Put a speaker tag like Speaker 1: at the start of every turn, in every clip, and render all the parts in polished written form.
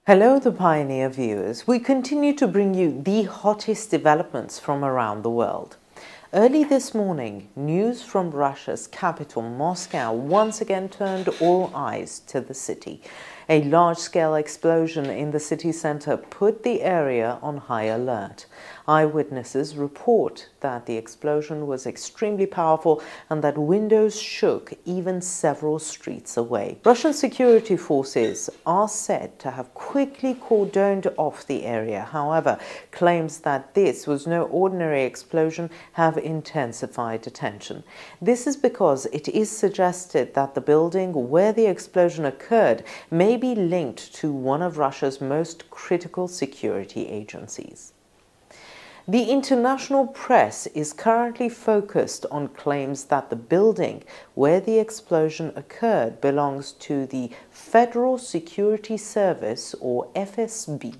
Speaker 1: Hello, the Pioneer viewers. We continue to bring you the hottest developments from around the world. Early this morning, news from Russia's capital, Moscow, once again turned all eyes to the city. A large-scale explosion in the city center put the area on high alert. Eyewitnesses report that the explosion was extremely powerful and that windows shook even several streets away. Russian security forces are said to have quickly cordoned off the area. However, claims that this was no ordinary explosion have intensified attention. This is because it is suggested that the building where the explosion occurred may be linked to one of Russia's most critical security agencies. The international press is currently focused on claims that the building where the explosion occurred belongs to the Federal Security Service, or FSB.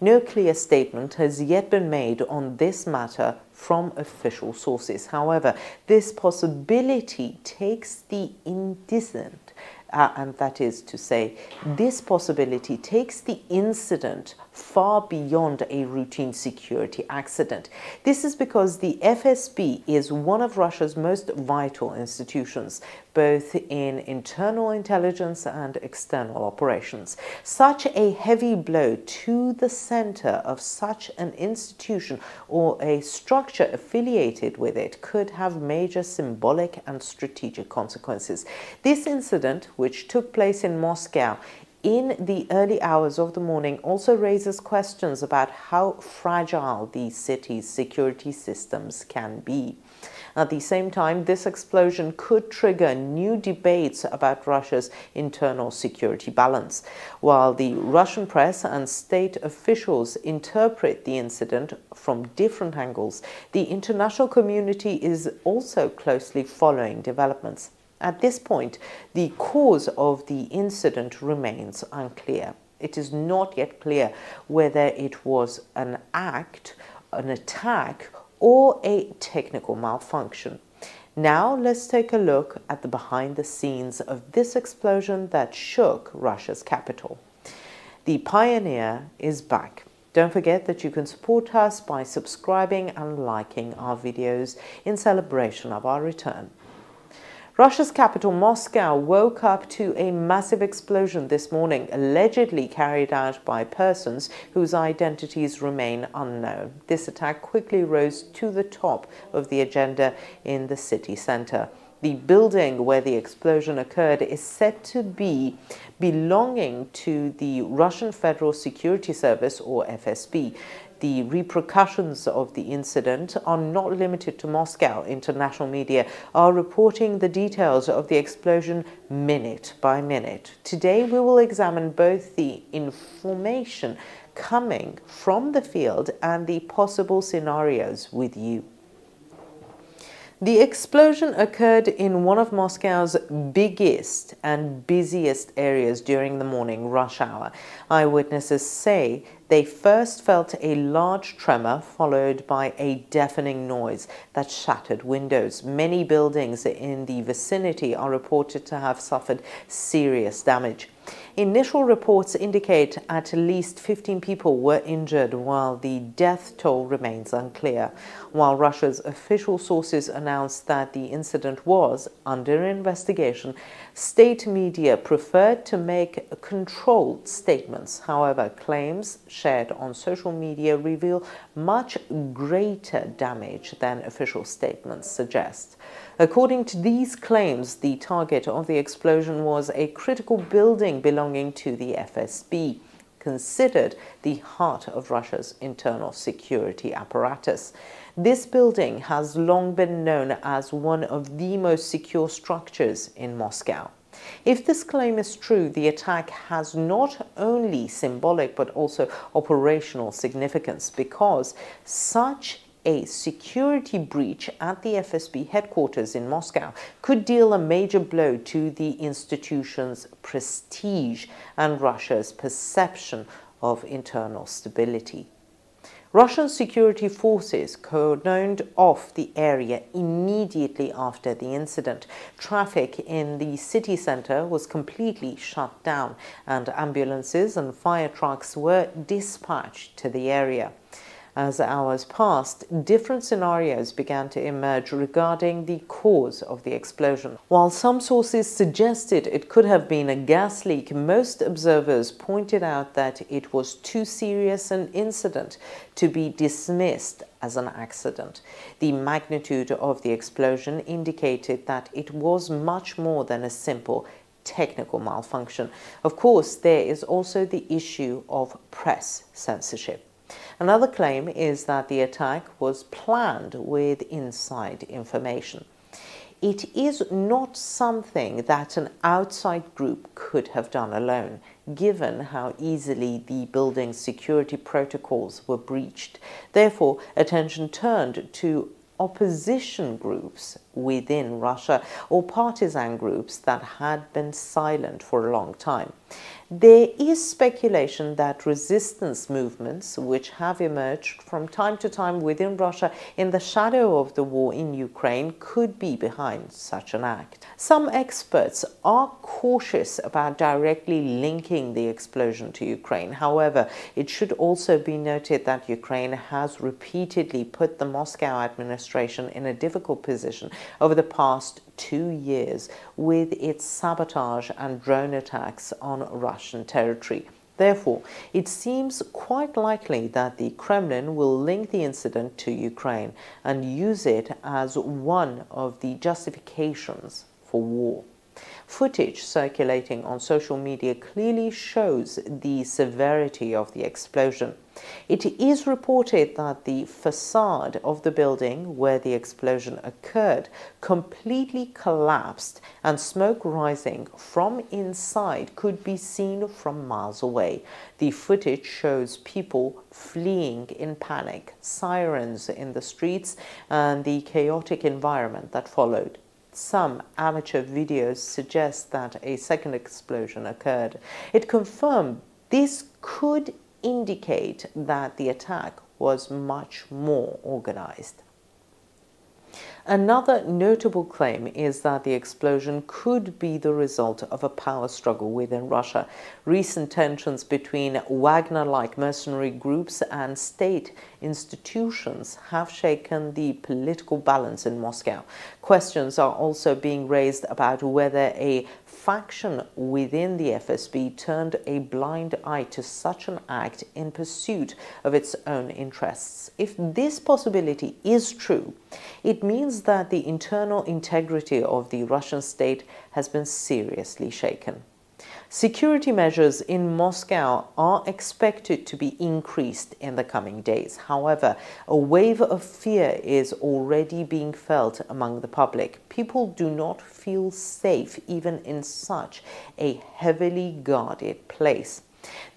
Speaker 1: No clear statement has yet been made on this matter from official sources. However, this possibility takes the indecent, and that is to say, this possibility takes the incident far beyond a routine security accident. This is because the FSB is one of Russia's most vital institutions, both in internal intelligence and external operations. Such a heavy blow to the center of such an institution or a structure affiliated with it could have major symbolic and strategic consequences. This incident, which took place in Moscow in the early hours of the morning, also raises questions about how fragile the city's security systems can be. At the same time, this explosion could trigger new debates about Russia's internal security balance. While the Russian press and state officials interpret the incident from different angles, the international community is also closely following developments. At this point, the cause of the incident remains unclear. It is not yet clear whether it was an attack, or a technical malfunction. Now let's take a look at the behind the scenes of this explosion that shook Russia's capital. The Pioneer is back. Don't forget that you can support us by subscribing and liking our videos in celebration of our return. Russia's capital, Moscow, woke up to a massive explosion this morning, allegedly carried out by persons whose identities remain unknown. This attack quickly rose to the top of the agenda in the city center. The building where the explosion occurred is said to be belonging to the Russian Federal Security Service, or FSB. The repercussions of the incident are not limited to Moscow. International media are reporting the details of the explosion minute by minute. Today, we will examine both the information coming from the field and the possible scenarios with you. The explosion occurred in one of Moscow's biggest and busiest areas during the morning rush hour. Eyewitnesses say they first felt a large tremor followed by a deafening noise that shattered windows. Many buildings in the vicinity are reported to have suffered serious damage. Initial reports indicate at least 15 people were injured, while the death toll remains unclear. While Russia's official sources announced that the incident was under investigation, state media preferred to make controlled statements. However, claims shared on social media reveal much greater damage than official statements suggest. According to these claims, the target of the explosion was a critical building belonging to the FSB, considered the heart of Russia's internal security apparatus. This building has long been known as one of the most secure structures in Moscow. If this claim is true, the attack has not only symbolic but also operational significance, because such a security breach at the FSB headquarters in Moscow could deal a major blow to the institution's prestige and Russia's perception of internal stability. Russian security forces cordoned off the area immediately after the incident. Traffic in the city center was completely shut down, and ambulances and fire trucks were dispatched to the area. As hours passed, different scenarios began to emerge regarding the cause of the explosion. While some sources suggested it could have been a gas leak, most observers pointed out that it was too serious an incident to be dismissed as an accident. The magnitude of the explosion indicated that it was much more than a simple technical malfunction. Of course, there is also the issue of press censorship. Another claim is that the attack was planned with inside information. It is not something that an outside group could have done alone, given how easily the building's security protocols were breached. Therefore, attention turned to opposition groups within Russia or partisan groups that had been silent for a long time. There is speculation that resistance movements, which have emerged from time to time within Russia in the shadow of the war in Ukraine, could be behind such an act. Some experts are cautious about directly linking the explosion to Ukraine. However, it should also be noted that Ukraine has repeatedly put the Moscow administration in a difficult position over the past 2 years with its sabotage and drone attacks on Russian territory. Therefore, it seems quite likely that the Kremlin will link the incident to Ukraine and use it as one of the justifications for war. Footage circulating on social media clearly shows the severity of the explosion. It is reported that the facade of the building where the explosion occurred completely collapsed, and smoke rising from inside could be seen from miles away. The footage shows people fleeing in panic, sirens in the streets, and the chaotic environment that followed. Some amateur videos suggest that a second explosion occurred. It confirmed this could indicate that the attack was much more organized. Another notable claim is that the explosion could be the result of a power struggle within Russia. Recent tensions between Wagner-like mercenary groups and state institutions have shaken the political balance in Moscow. Questions are also being raised about whether a faction within the FSB turned a blind eye to such an act in pursuit of its own interests. If this possibility is true, it means that the internal integrity of the Russian state has been seriously shaken. Security measures in Moscow are expected to be increased in the coming days. However, a wave of fear is already being felt among the public. People do not feel safe even in such a heavily guarded place.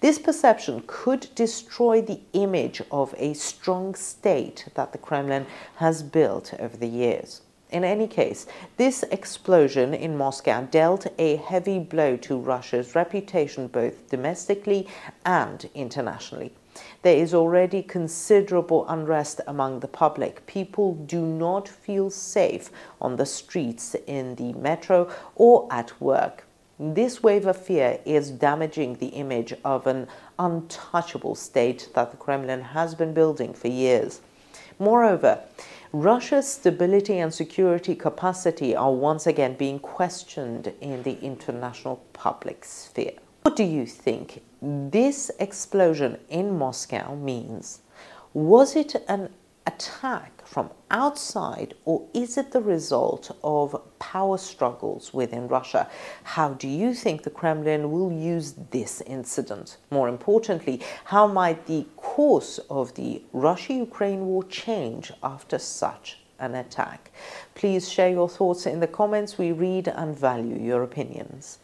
Speaker 1: This perception could destroy the image of a strong state that the Kremlin has built over the years. In any case, this explosion in Moscow dealt a heavy blow to Russia's reputation both domestically and internationally. There is already considerable unrest among the public. People do not feel safe on the streets, in the metro, or at work. This wave of fear is damaging the image of an untouchable state that the Kremlin has been building for years. Moreover, Russia's stability and security capacity are once again being questioned in the international public sphere. What do you think this explosion in Moscow means? Was it an attack from outside, or is it the result of power struggles within Russia? How do you think the Kremlin will use this incident? More importantly, how might the course of the Russia-Ukraine war change after such an attack? Please share your thoughts in the comments. We read and value your opinions.